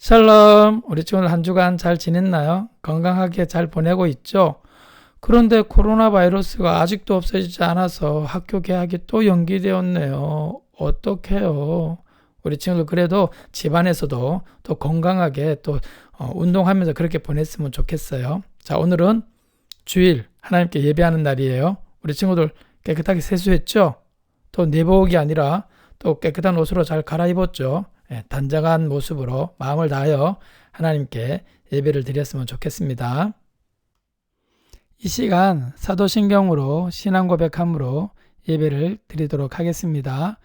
샬롬, 우리 친구들 한 주간 잘 지냈나요? 건강하게 잘 보내고 있죠? 그런데 코로나 바이러스가 아직도 없어지지 않아서 학교 개학이 또 연기되었네요. 어떡해요? 우리 친구들 그래도 집안에서도 또 건강하게 또 운동하면서 그렇게 보냈으면 좋겠어요. 자, 오늘은 주일 하나님께 예배하는 날이에요. 우리 친구들 깨끗하게 세수했죠? 또 내복이 아니라 또 깨끗한 옷으로 잘 갈아입었죠? 단정한 모습으로 마음을 다하여 하나님께 예배를 드렸으면 좋겠습니다. 이 시간 사도신경으로 신앙 고백함으로 예배를 드리도록 하겠습니다.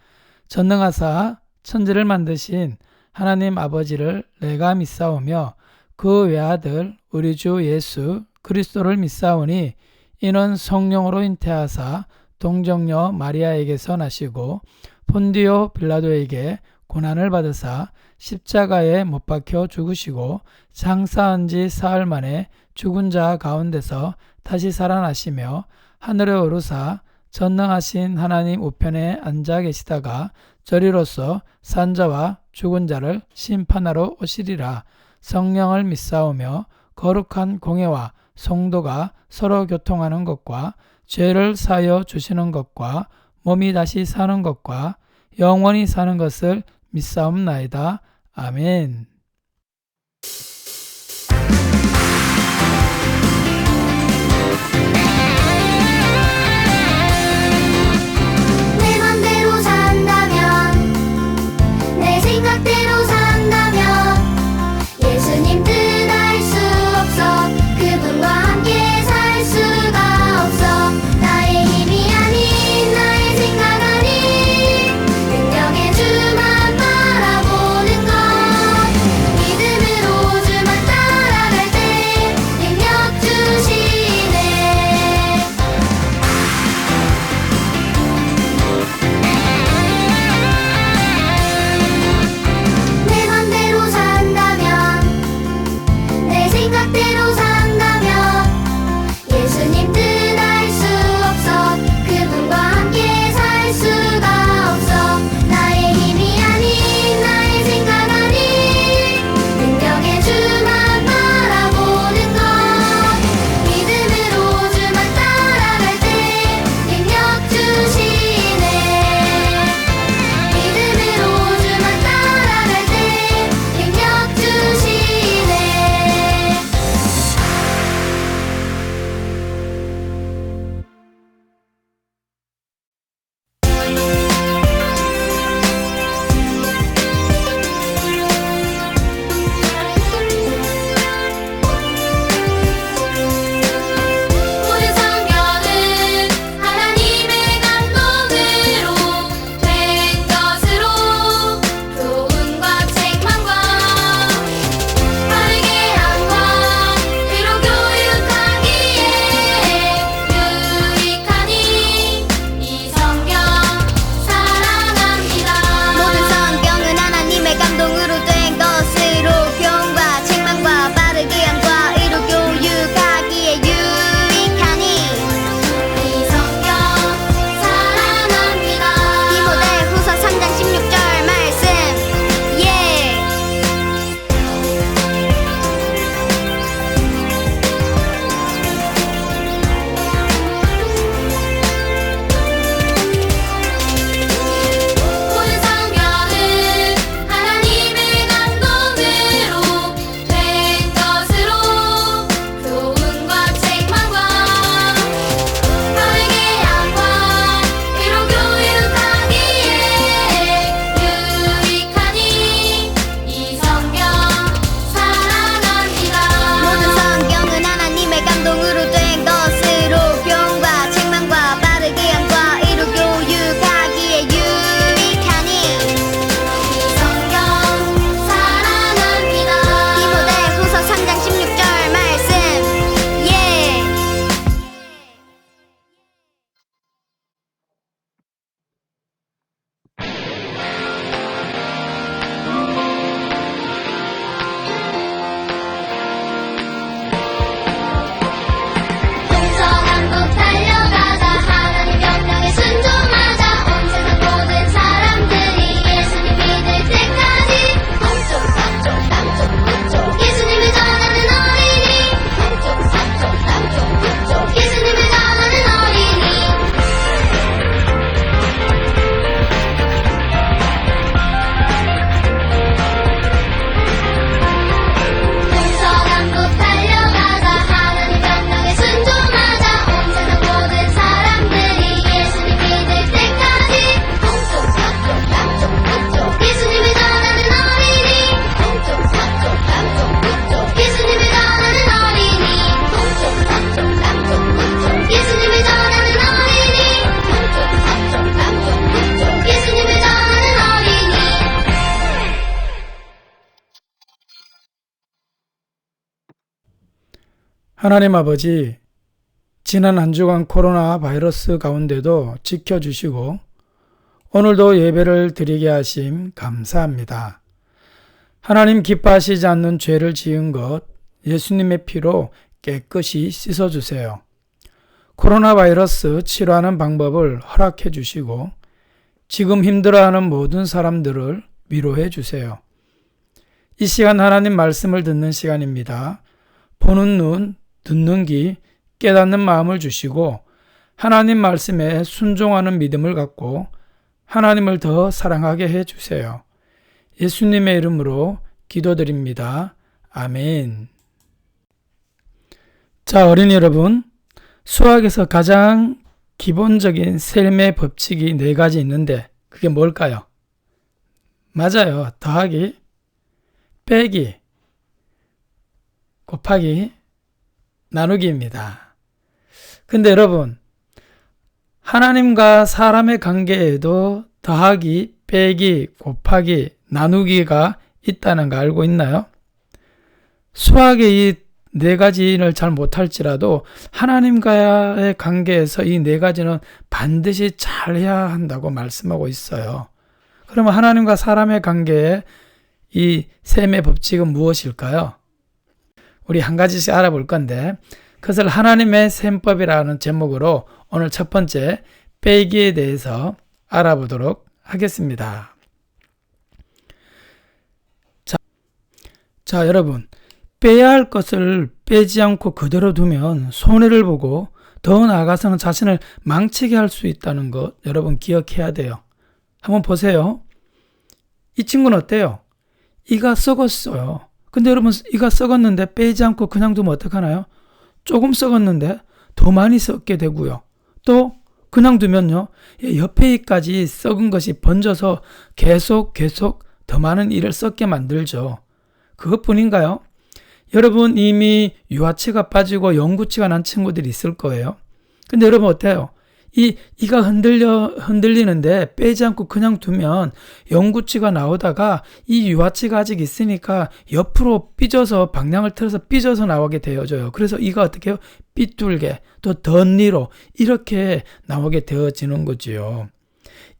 전능하사 천지를 만드신 하나님 아버지를 내가 믿사오며 그 외아들 우리 주 예수 그리스도를 믿사오니 이는 성령으로 잉태하사 동정녀 마리아에게서 나시고 본디오 빌라도에게 고난을 받으사 십자가에 못 박혀 죽으시고 장사한 지 사흘 만에 죽은 자 가운데서 다시 살아나시며 하늘에 오르사 전능하신 하나님 우편에 앉아 계시다가 저리로서 산자와 죽은 자를 심판하러 오시리라. 성령을 믿사오며 거룩한 공예와 성도가 서로 교통하는 것과 죄를 사하여 주시는 것과 몸이 다시 사는 것과 영원히 사는 것을 믿사옵나이다. 아멘. 내 맘대로 산다면 내 생각대로 산다면 예수님 뜻 알 수 없어 그분과 함께 살 수가 없어 나의 힘이 아닌 나의 생각 아닌 능력의 주만 바라보는 것 하나님 아버지, 지난 한 주간 코로나 바이러스 가운데도 지켜주시고 오늘도 예배를 드리게 하심 감사합니다. 하나님 기뻐하시지 않는 죄를 지은 것 예수님의 피로 깨끗이 씻어주세요. 코로나 바이러스 치료하는 방법을 허락해 주시고 지금 힘들어하는 모든 사람들을 위로해 주세요. 이 시간 하나님 말씀을 듣는 시간입니다. 보는 눈, 듣는 귀, 깨닫는 마음을 주시고 하나님 말씀에 순종하는 믿음을 갖고 하나님을 더 사랑하게 해 주세요. 예수님의 이름으로 기도드립니다. 아멘. 자, 어린이 여러분, 수학에서 가장 기본적인 셈의 법칙이 4가지 있는데 그게 뭘까요? 맞아요. 더하기, 빼기, 곱하기, 나누기입니다. 근데 여러분, 하나님과 사람의 관계에도 더하기, 빼기, 곱하기, 나누기가 있다는 거 알고 있나요? 수학의 이 4가지를 잘 못할지라도 하나님과의 관계에서 이 4가지는 반드시 잘 해야 한다고 말씀하고 있어요. 그러면 하나님과 사람의 관계에 이 셈의 법칙은 무엇일까요? 우리 한 가지씩 알아볼 건데 그것을 하나님의 셈법이라는 제목으로 오늘 첫 번째 빼기에 대해서 알아보도록 하겠습니다. 자, 여러분, 빼야 할 것을 빼지 않고 그대로 두면 손해를 보고 더 나아가서는 자신을 망치게 할 수 있다는 것 여러분 기억해야 돼요. 한번 보세요. 이 친구는 어때요? 이가 썩었어요. 근데 여러분, 이가 썩었는데 빼지 않고 그냥 두면 어떡하나요? 조금 썩었는데 더 많이 썩게 되고요. 또 그냥 두면요, 옆에 이까지 썩은 것이 번져서 계속 더 많은 이를 썩게 만들죠. 그것뿐인가요? 여러분, 이미 유아치가 빠지고 영구치가 난 친구들이 있을 거예요. 근데 여러분 어때요? 이가 흔들리는데 빼지 않고 그냥 두면 영구치가 나오다가 이 유아치가 아직 있으니까 옆으로 삐져서 방향을 틀어서 삐져서 나오게 되어져요. 그래서 이가 어떻게 해요? 삐뚤게 또 덧니로 이렇게 나오게 되어지는 거지요.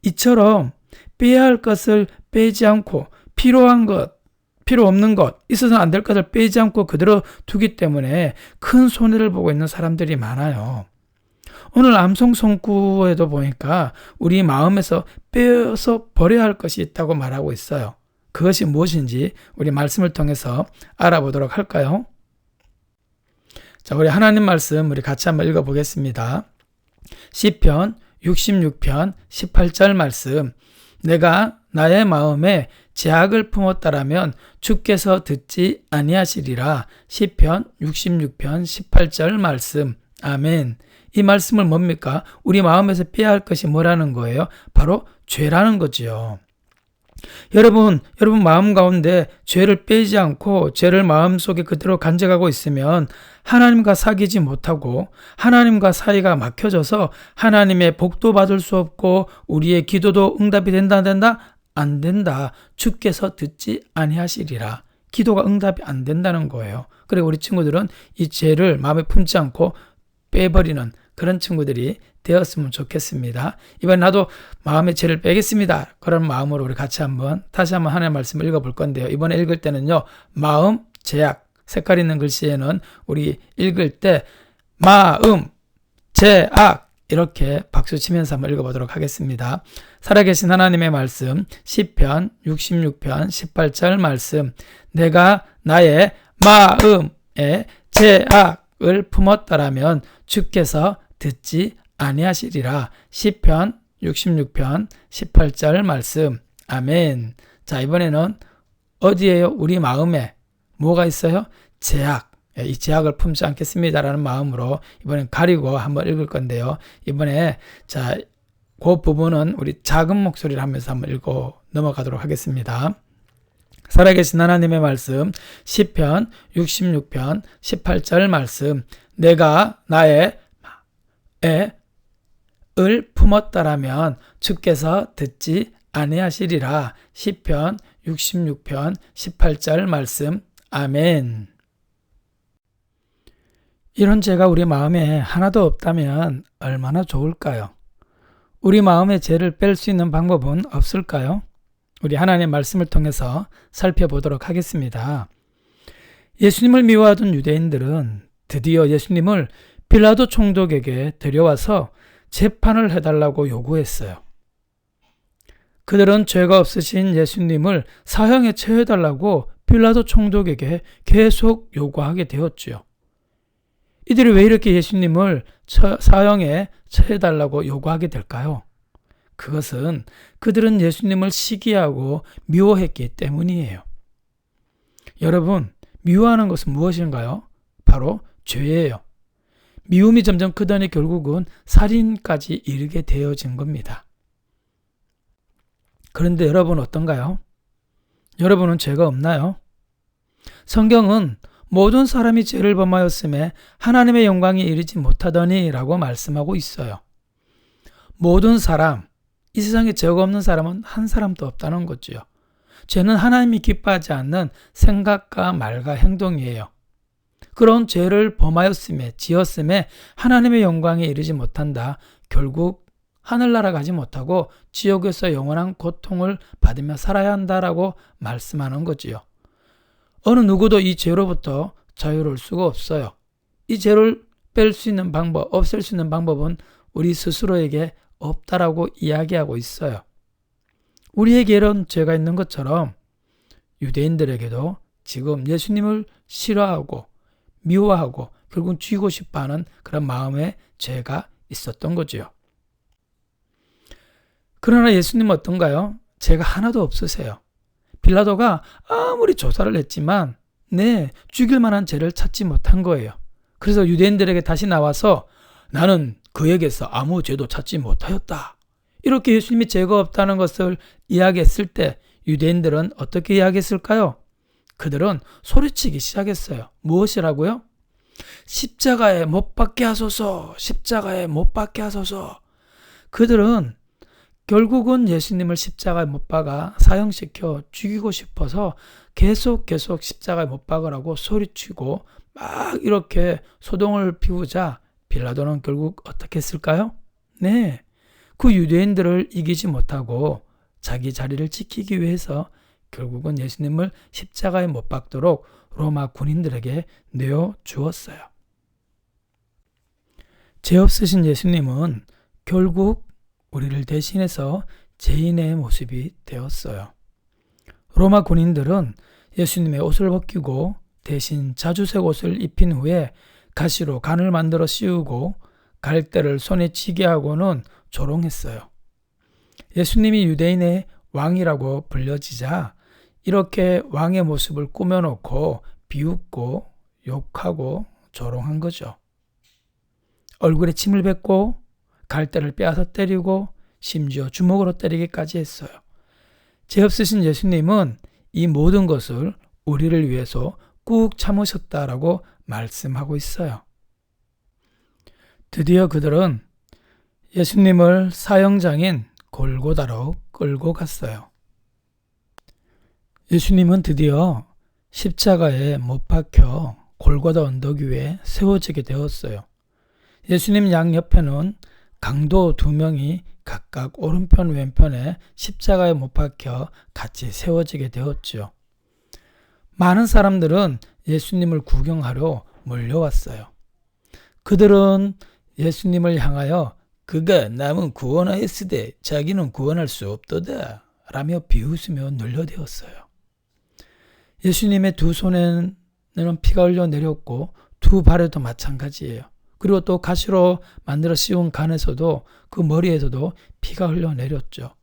이처럼 빼야 할 것을 빼지 않고 필요 없는 것, 있어서는 안 될 것을 빼지 않고 그대로 두기 때문에 큰 손해를 보고 있는 사람들이 많아요. 오늘 암송 성구에도 보니까 우리 마음에서 빼서 버려야 할 것이 있다고 말하고 있어요. 그것이 무엇인지 우리 말씀을 통해서 알아보도록 할까요? 자, 우리 하나님 말씀 우리 같이 한번 읽어보겠습니다. 시편 66편 18절 말씀. 내가 나의 마음에 제약을 품었다라면 주께서 듣지 아니하시리라. 시편 66편 18절 말씀. 아멘. 이 말씀은 뭡니까? 우리 마음에서 빼야 할 것이 뭐라는 거예요? 바로 죄라는 거지요. 여러분 마음 가운데 죄를 빼지 않고 죄를 마음속에 그대로 간직하고 있으면 하나님과 사귀지 못하고 하나님과 사이가 막혀져서 하나님의 복도 받을 수 없고 우리의 기도도 응답이 된다? 안 된다. 주께서 듣지 아니하시리라. 기도가 응답이 안 된다는 거예요. 그리고 우리 친구들은 이 죄를 마음에 품지 않고 빼버리는 그런 친구들이 되었으면 좋겠습니다. 이번에 나도 마음의 죄를 빼겠습니다. 그런 마음으로 우리 같이 다시 한번 하나님의 말씀을 읽어볼 건데요. 이번에 읽을 때는요, 마음, 제약, 색깔 있는 글씨에는 우리 읽을 때 마음, 제약 이렇게 박수 치면서 한번 읽어보도록 하겠습니다. 살아계신 하나님의 말씀, 시편 66편 18절 말씀. 내가 나의 마음에 제약을 품었다라면 주께서 듣지 아니하시리라. 시편 66편 18절 말씀. 아멘. 자, 이번에는 어디에요? 우리 마음에 뭐가 있어요? 제약. 이 제약을 품지 않겠습니다라는 마음으로 이번엔 가리고 한번 읽을 건데요. 이번에 자, 그 부분은 우리 작은 목소리를 하면서 한번 읽고 넘어가도록 하겠습니다. 살아계신 하나님의 말씀, 시편 66편 18절 말씀. 내가 나의 을 품었다라면 주께서 듣지 아니하시리라. 시편 66편 18절 말씀. 아멘. 이런 죄가 우리 마음에 하나도 없다면 얼마나 좋을까요? 우리 마음의 죄를 뺄 수 있는 방법은 없을까요? 우리 하나님의 말씀을 통해서 살펴보도록 하겠습니다. 예수님을 미워하던 유대인들은 드디어 예수님을 빌라도 총독에게 데려와서 재판을 해달라고 요구했어요. 그들은 죄가 없으신 예수님을 사형에 처해달라고 빌라도 총독에게 계속 요구하게 되었지요. 이들이 왜 이렇게 예수님을 사형에 처해달라고 요구하게 될까요? 그것은 그들은 예수님을 시기하고 미워했기 때문이에요. 여러분, 미워하는 것은 무엇인가요? 바로 죄예요. 미움이 점점 크더니 결국은 살인까지 이르게 되어진 겁니다. 그런데 여러분 어떤가요? 여러분은 죄가 없나요? 성경은 모든 사람이 죄를 범하였음에 하나님의 영광이 이르지 못하더니 라고 말씀하고 있어요. 모든 사람, 이 세상에 죄가 없는 사람은 한 사람도 없다는 거죠. 죄는 하나님이 기뻐하지 않는 생각과 말과 행동이에요. 그런 죄를 범하였음에, 지었음에 하나님의 영광에 이르지 못한다. 결국 하늘나라 가지 못하고 지옥에서 영원한 고통을 받으며 살아야 한다라고 말씀하는 거지요. 어느 누구도 이 죄로부터 자유로울 수가 없어요. 이 죄를 뺄 수 있는 방법, 없앨 수 있는 방법은 우리 스스로에게 없다라고 이야기하고 있어요. 우리에게 이런 죄가 있는 것처럼 유대인들에게도 지금 예수님을 싫어하고 미워하고 결국 죽이고 싶어하는 그런 마음의 죄가 있었던 거지요. 그러나 예수님은 어떤가요? 죄가 하나도 없으세요. 빌라도가 아무리 조사를 했지만 죽일 만한 죄를 찾지 못한 거예요. 그래서 유대인들에게 다시 나와서 나는 그에게서 아무 죄도 찾지 못하였다. 이렇게 예수님이 죄가 없다는 것을 이야기했을 때 유대인들은 어떻게 이야기했을까요? 그들은 소리치기 시작했어요. 무엇이라고요? 십자가에 못 박게 하소서, 십자가에 못 박게 하소서. 그들은 결국은 예수님을 십자가에 못 박아 사형시켜 죽이고 싶어서 계속 십자가에 못 박으라고 소리치고 막 이렇게 소동을 피우자 빌라도는 결국 어떻게 했을까요? 그 유대인들을 이기지 못하고 자기 자리를 지키기 위해서 결국은 예수님을 십자가에 못 박도록 로마 군인들에게 내어 주었어요. 죄 없으신 예수님은 결국 우리를 대신해서 죄인의 모습이 되었어요. 로마 군인들은 예수님의 옷을 벗기고 대신 자주색 옷을 입힌 후에 가시로 간을 만들어 씌우고 갈대를 손에 쥐게 하고는 조롱했어요. 예수님이 유대인의 왕이라고 불려지자 이렇게 왕의 모습을 꾸며놓고 비웃고 욕하고 조롱한 거죠. 얼굴에 침을 뱉고 갈대를 빼앗아 때리고 심지어 주먹으로 때리기까지 했어요. 죄 없으신 예수님은 이 모든 것을 우리를 위해서 꾹 참으셨다라고 말씀하고 있어요. 드디어 그들은 예수님을 사형장인 골고다로 끌고 갔어요. 예수님은 드디어 십자가에 못 박혀 골고다 언덕 위에 세워지게 되었어요. 예수님 양옆에는 강도 2명이 각각 오른편 왼편에 십자가에 못 박혀 같이 세워지게 되었죠. 많은 사람들은 예수님을 구경하러 몰려왔어요. 그들은 예수님을 향하여 그가 남은 구원하였으되 자기는 구원할 수 없도다 라며 비웃으며 놀려대었어요. 예수님의 2 손에는 피가 흘러 내렸고 2 발에도 마찬가지예요. 그리고 또 가시로 만들어 씌운 간에서도 그 머리에서도 피가 흘러내렸죠.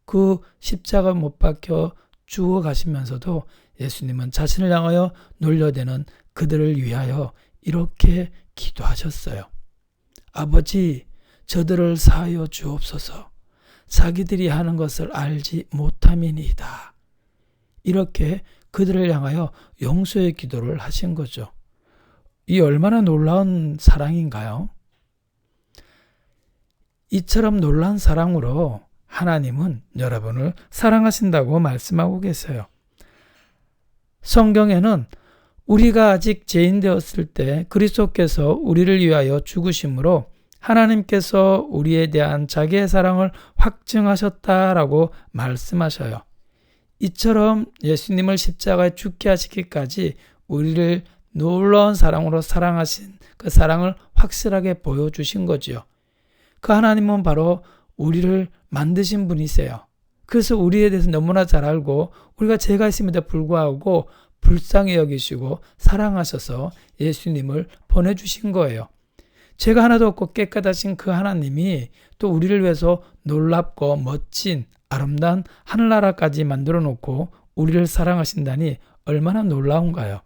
그 십자가 못 박혀 죽어가시면서도 예수님은 자신을 향하여 놀려대는 그들을 위하여 이렇게 기도하셨어요. 아버지, 저들을 사하여 주옵소서. 자기들이 하는 것을 알지 못함이니이다. 이렇게 그들을 향하여 용서의 기도를 하신 거죠. 이 얼마나 놀라운 사랑인가요? 이처럼 놀라운 사랑으로 하나님은 여러분을 사랑하신다고 말씀하고 계세요. 성경에는 우리가 아직 죄인 되었을 때 그리스도께서 우리를 위하여 죽으심으로 하나님께서 우리에 대한 자기의 사랑을 확증하셨다라고 말씀하셔요. 이처럼 예수님을 십자가에 죽게 하시기까지 우리를 놀라운 사랑으로 사랑하신 그 사랑을 확실하게 보여주신 거지요. 그 하나님은 바로 우리를 만드신 분이세요. 그래서 우리에 대해서 너무나 잘 알고 우리가 죄가 있음에도 불구하고 불쌍히 여기시고 사랑하셔서 예수님을 보내주신 거예요. 죄가 하나도 없고 깨끗하신 그 하나님이 또 우리를 위해서 놀랍고 멋진 아름다운 하늘나라까지 만들어 놓고 우리를 사랑하신다니 얼마나 놀라운가요?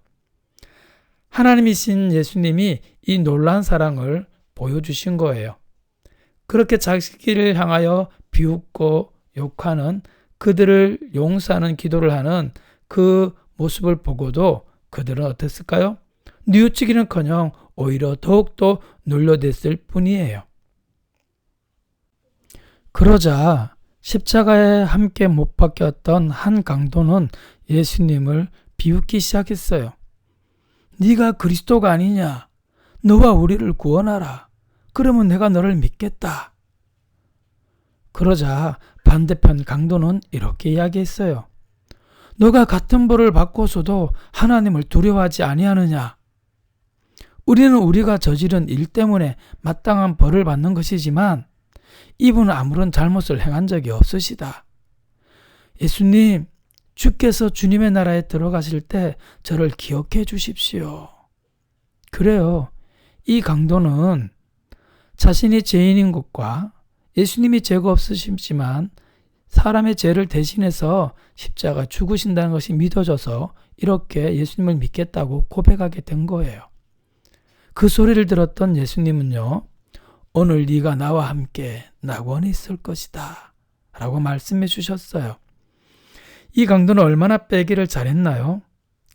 하나님이신 예수님이 이 놀라운 사랑을 보여주신 거예요. 그렇게 자기를 향하여 비웃고 욕하는 그들을 용서하는 기도를 하는 그 모습을 보고도 그들은 어땠을까요? 뉘우치기는커녕 오히려 더욱더 놀려댔을 뿐이에요. 그러자 십자가에 함께 못 박혔던 한 강도는 예수님을 비웃기 시작했어요. 네가 그리스도가 아니냐? 너와 우리를 구원하라. 그러면 내가 너를 믿겠다. 그러자 반대편 강도는 이렇게 이야기했어요. 너가 같은 벌을 받고서도 하나님을 두려워하지 아니하느냐? 우리는 우리가 저지른 일 때문에 마땅한 벌을 받는 것이지만 이분은 아무런 잘못을 행한 적이 없으시다. 예수님, 주께서 주님의 나라에 들어가실 때 저를 기억해 주십시오. 그래요. 이 강도는 자신이 죄인인 것과 예수님이 죄가 없으시지만 사람의 죄를 대신해서 십자가 죽으신다는 것이 믿어져서 이렇게 예수님을 믿겠다고 고백하게 된 거예요. 그 소리를 들었던 예수님은요, 오늘 네가 나와 함께 낙원에 있을 것이다 라고 말씀해 주셨어요. 이 강도는 얼마나 빼기를 잘했나요?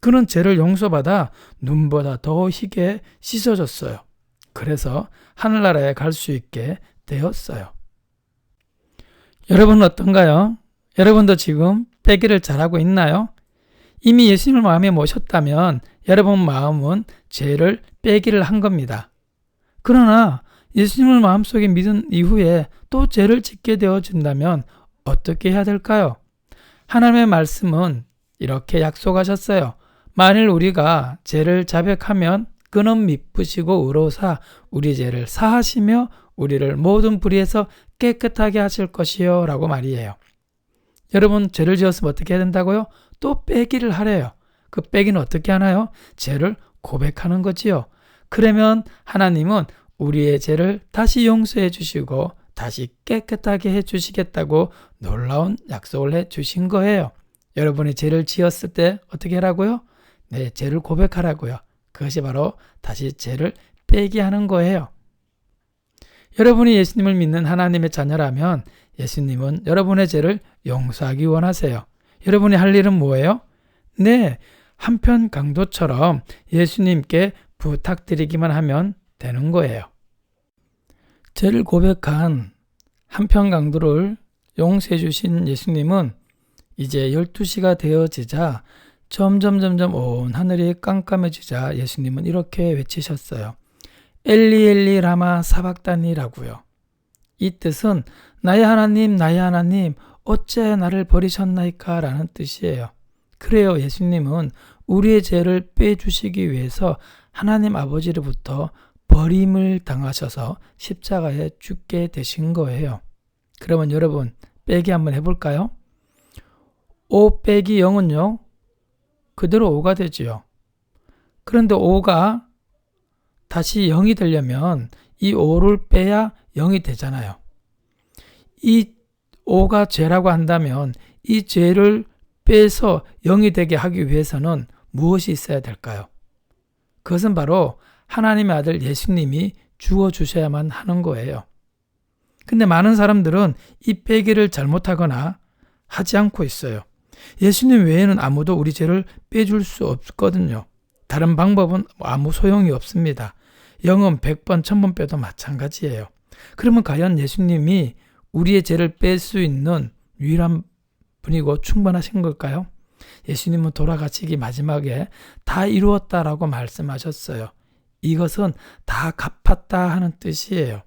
그는 죄를 용서받아 눈보다 더 희게 씻어졌어요. 그래서 하늘나라에 갈 수 있게 되었어요. 여러분은 어떤가요? 여러분도 지금 빼기를 잘하고 있나요? 이미 예수님을 마음에 모셨다면 여러분 마음은 죄를 빼기를 한 겁니다. 그러나 예수님을 마음속에 믿은 이후에 또 죄를 짓게 되어진다면 어떻게 해야 될까요? 하나님의 말씀은 이렇게 약속하셨어요. 만일 우리가 죄를 자백하면 그는 미쁘시고 의로우사 우리 죄를 사하시며 우리를 모든 불의에서 깨끗하게 하실 것이요 라고 말이에요. 여러분 죄를 지었으면 어떻게 해야 된다고요? 또 빼기를 하래요. 그 빼기는 어떻게 하나요? 죄를 고백하는 거지요. 그러면 하나님은 우리의 죄를 다시 용서해 주시고 다시 깨끗하게 해 주시겠다고 놀라운 약속을 해 주신 거예요. 여러분이 죄를 지었을 때 어떻게 하라고요? 네, 죄를 고백하라고요. 그것이 바로 다시 죄를 빼게 하는 거예요. 여러분이 예수님을 믿는 하나님의 자녀라면 예수님은 여러분의 죄를 용서하기 원하세요. 여러분이 할 일은 뭐예요? 네, 한편 강도처럼 예수님께 부탁드리기만 하면 되는 거예요. 죄를 고백한 한편 강도를 용서해 주신 예수님은 이제 12시가 되어지자 점점 온 하늘이 깜깜해지자 예수님은 이렇게 외치셨어요. 엘리 엘리 라마 사박다니라고요. 이 뜻은 나의 하나님 어째 나를 버리셨나이까 라는 뜻이에요. 그래요, 예수님은 우리의 죄를 빼주시기 위해서 하나님 아버지로부터 버림을 당하셔서 십자가에 죽게 되신 거예요. 그러면 여러분 빼기 한번 해볼까요? 5 빼기 0은요 그대로 5가 되지요. 그런데 5가 다시 0이 되려면 이 5를 빼야 0이 되잖아요. 이 5가 죄라고 한다면 이 죄를 빼서 0이 되게 하기 위해서는 무엇이 있어야 될까요? 그것은 바로 하나님의 아들 예수님이 죽어주셔야만 하는 거예요. 근데 많은 사람들은 이 빼기를 잘못하거나 하지 않고 있어요. 예수님 외에는 아무도 우리 죄를 빼줄 수 없거든요. 다른 방법은 아무 소용이 없습니다. 0은 100번, 1000번 빼도 마찬가지예요. 그러면 과연 예수님이 우리의 죄를 뺄 수 있는 유일한 분이고 충분하신 걸까요? 예수님은 돌아가시기 마지막에 다 이루었다라고 말씀하셨어요. 이것은 다 갚았다 하는 뜻이에요.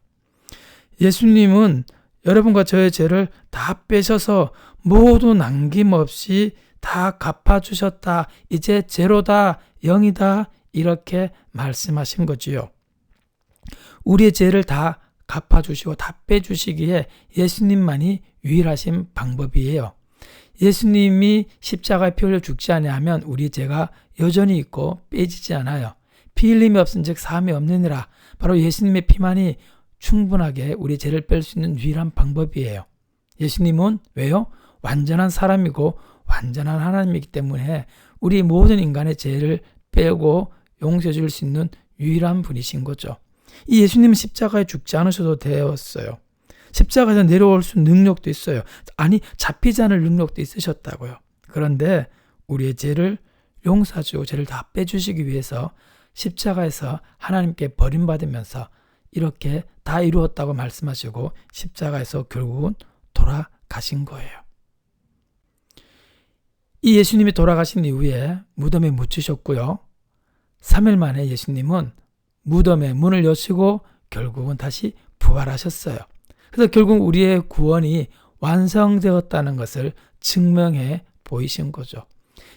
예수님은 여러분과 저의 죄를 다 빼셔서 모두 남김없이 다 갚아주셨다. 이제 제로다, 영이다 이렇게 말씀하신 거지요. 우리의 죄를 다 갚아주시고 다 빼주시기에 예수님만이 유일하신 방법이에요. 예수님이 십자가에 피 흘려 죽지 아니하면 우리 죄가 여전히 있고 빼지지 않아요. 피 흘림이 없은즉 사함이 없느니라. 바로 예수님의 피만이 충분하게 우리 죄를 뺄 수 있는 유일한 방법이에요. 예수님은 왜요? 완전한 사람이고 완전한 하나님이기 때문에 우리 모든 인간의 죄를 빼고 용서해 줄 수 있는 유일한 분이신 거죠. 이 예수님은 십자가에 죽지 않으셔도 되었어요. 십자가에서 내려올 수 있는 능력도 있어요. 아니, 잡히지 않을 능력도 있으셨다고요. 그런데 우리의 죄를 용서하시고 죄를 다 빼주시기 위해서 십자가에서 하나님께 버림받으면서 이렇게 다 이루었다고 말씀하시고 십자가에서 결국은 돌아가신 거예요. 이 예수님이 돌아가신 이후에 무덤에 묻히셨고요. 3일 만에 예수님은 무덤의 문을 여시고 결국은 다시 부활하셨어요. 그래서 결국 우리의 구원이 완성되었다는 것을 증명해 보이신 거죠.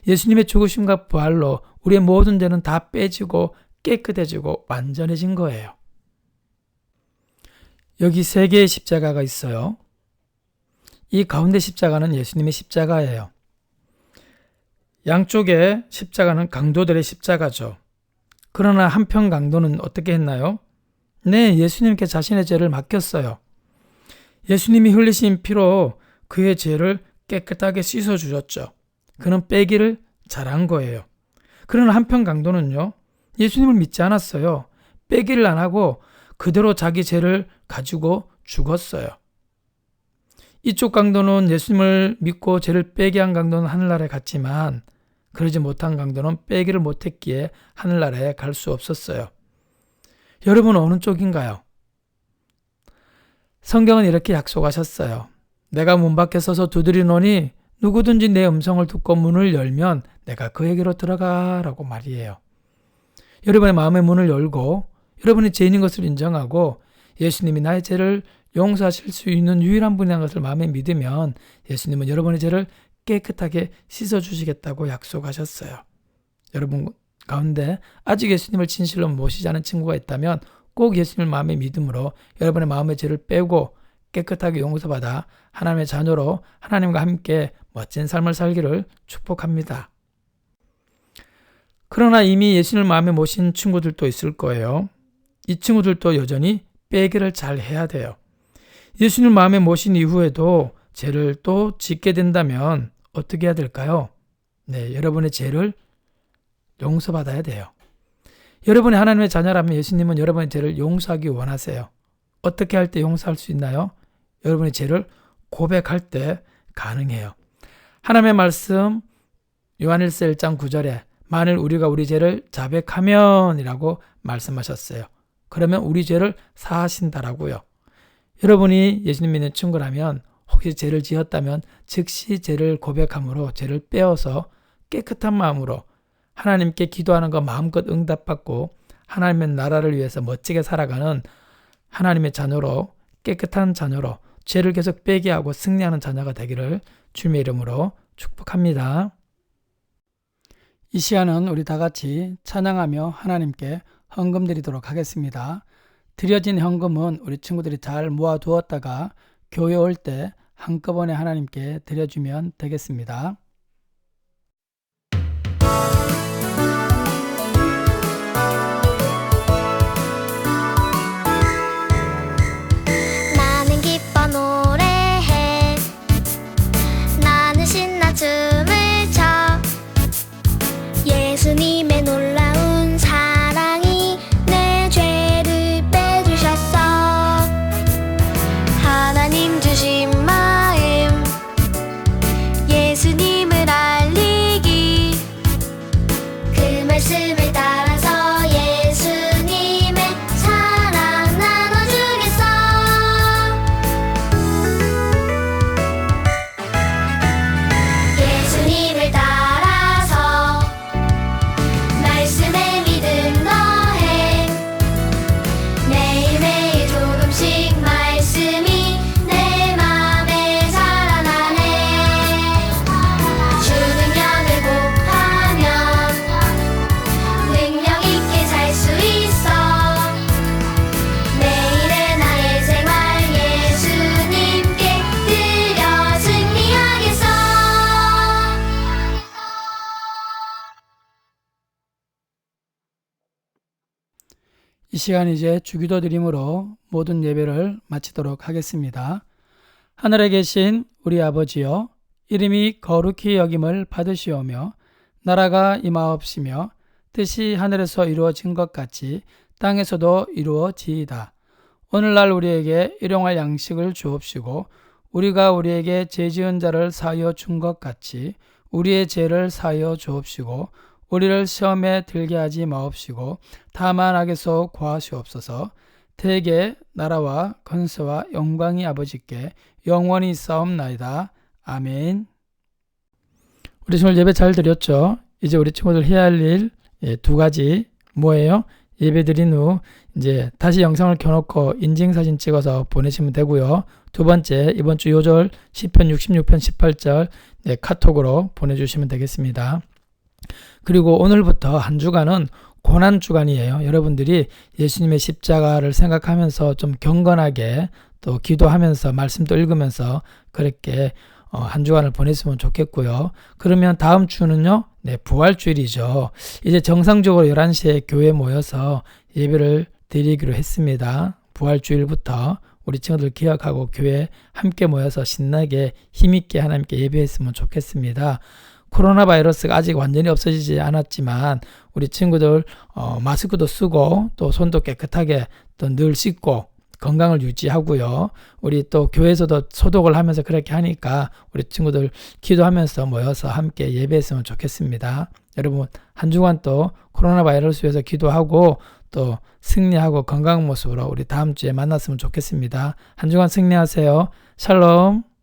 예수님의 죽으심과 부활로 우리의 모든 죄는 다 빼지고 깨끗해지고 완전해진 거예요. 여기 3개의 십자가가 있어요. 이 가운데 십자가는 예수님의 십자가예요. 양쪽에 십자가는 강도들의 십자가죠. 그러나 한편 강도는 어떻게 했나요? 네, 예수님께 자신의 죄를 맡겼어요. 예수님이 흘리신 피로 그의 죄를 깨끗하게 씻어주셨죠. 그는 빼기를 잘한 거예요. 그러나 한편 강도는요, 예수님을 믿지 않았어요. 빼기를 안 하고 그대로 자기 죄를 가지고 죽었어요. 이쪽 강도는 예수님을 믿고 죄를 빼게 한 강도는 하늘나라에 갔지만 그러지 못한 강도는 빼기를 못했기에 하늘나라에 갈 수 없었어요. 여러분은 어느 쪽인가요? 성경은 이렇게 약속하셨어요. 내가 문 밖에 서서 두드리노니 누구든지 내 음성을 듣고 문을 열면 내가 그에게로 들어가라고 말이에요. 여러분의 마음의 문을 열고 여러분이 죄인인 것을 인정하고 예수님이 나의 죄를 용서하실 수 있는 유일한 분이라는 것을 마음에 믿으면 예수님은 여러분의 죄를 깨끗하게 씻어주시겠다고 약속하셨어요. 여러분 가운데 아직 예수님을 진실로 모시지 않은 친구가 있다면 꼭 예수님을 마음에 믿음으로 여러분의 마음의 죄를 빼고 깨끗하게 용서받아 하나님의 자녀로 하나님과 함께 멋진 삶을 살기를 축복합니다. 그러나 이미 예수님을 마음에 모신 친구들도 있을 거예요. 이 친구들도 여전히 빼기를 잘 해야 돼요. 예수님을 마음에 모신 이후에도 죄를 또 짓게 된다면 어떻게 해야 될까요? 네, 여러분의 죄를 용서받아야 돼요. 여러분이 하나님의 자녀라면 예수님은 여러분의 죄를 용서하기 원하세요. 어떻게 할 때 용서할 수 있나요? 여러분의 죄를 고백할 때 가능해요. 하나님의 말씀 요한일서 1장 9절에 만일 우리가 우리 죄를 자백하면 이라고 말씀하셨어요. 그러면 우리 죄를 사하신다라고요. 여러분이 예수님 믿는 친구라면 혹시 죄를 지었다면 즉시 죄를 고백함으로 죄를 빼어서 깨끗한 마음으로 하나님께 기도하는 거 마음껏 응답받고 하나님의 나라를 위해서 멋지게 살아가는 하나님의 자녀로 깨끗한 자녀로 죄를 계속 빼게 하고 승리하는 자녀가 되기를 주님의 이름으로 축복합니다. 이 시간은 우리 다 같이 찬양하며 하나님께 헌금 드리도록 하겠습니다. 드려진 헌금은 우리 친구들이 잘 모아두었다가 교회 올 때 한꺼번에 하나님께 드려주면 되겠습니다. 나는 기뻐 노래해 나는 신나 춤을 춰 예수님의 놀라운 사랑이 내 죄를 빼주셨어 하나님 주신 마음 예수님을 알리기 그 말씀을 따라서 예수님의 사랑 나눠주겠어 예수님을 따라 이 시간 이제 주기도 드림으로 모든 예배를 마치도록 하겠습니다. 하늘에 계신 우리 아버지여, 이름이 거룩히 여김을 받으시오며 나라가 임하옵시며 뜻이 하늘에서 이루어진 것 같이 땅에서도 이루어지이다. 오늘날 우리에게 일용할 양식을 주옵시고 우리가 우리에게 죄 지은 자를 사하여 준 것 같이 우리의 죄를 사하여 주옵시고 우리를 시험에 들게 하지 마옵시고 다만 악에서 구하시옵소서. 대개 나라와 권세와 영광이 아버지께 영원히 있사옵나이다. 아멘. 우리 친구들 예배 잘 드렸죠? 이제 우리 친구들 해야 할 일 두 가지 뭐예요? 예배 드린 후 이제 다시 영상을 켜놓고 인증사진 찍어서 보내시면 되고요. 두 번째, 이번 주 요절 시편 66편 18절 카톡으로 보내주시면 되겠습니다. 그리고 오늘부터 한 주간은 고난 주간이에요. 여러분들이 예수님의 십자가를 생각하면서 좀 경건하게 또 기도하면서 말씀도 읽으면서 그렇게 한 주간을 보냈으면 좋겠고요. 그러면 다음 주는요, 부활주일이죠. 이제 정상적으로 11시에 교회에 모여서 예배를 드리기로 했습니다. 부활주일부터 우리 친구들 기억하고 교회에 함께 모여서 신나게 힘있게 하나님께 예배했으면 좋겠습니다. 코로나 바이러스가 아직 완전히 없어지지 않았지만 우리 친구들 마스크도 쓰고 또 손도 깨끗하게 또 늘 씻고 건강을 유지하고요. 우리 또 교회에서도 소독을 하면서 그렇게 하니까 우리 친구들 기도하면서 모여서 함께 예배했으면 좋겠습니다. 여러분 한 주간 또 코로나 바이러스 위해서 기도하고 또 승리하고 건강한 모습으로 우리 다음 주에 만났으면 좋겠습니다. 한 주간 승리하세요. 샬롬.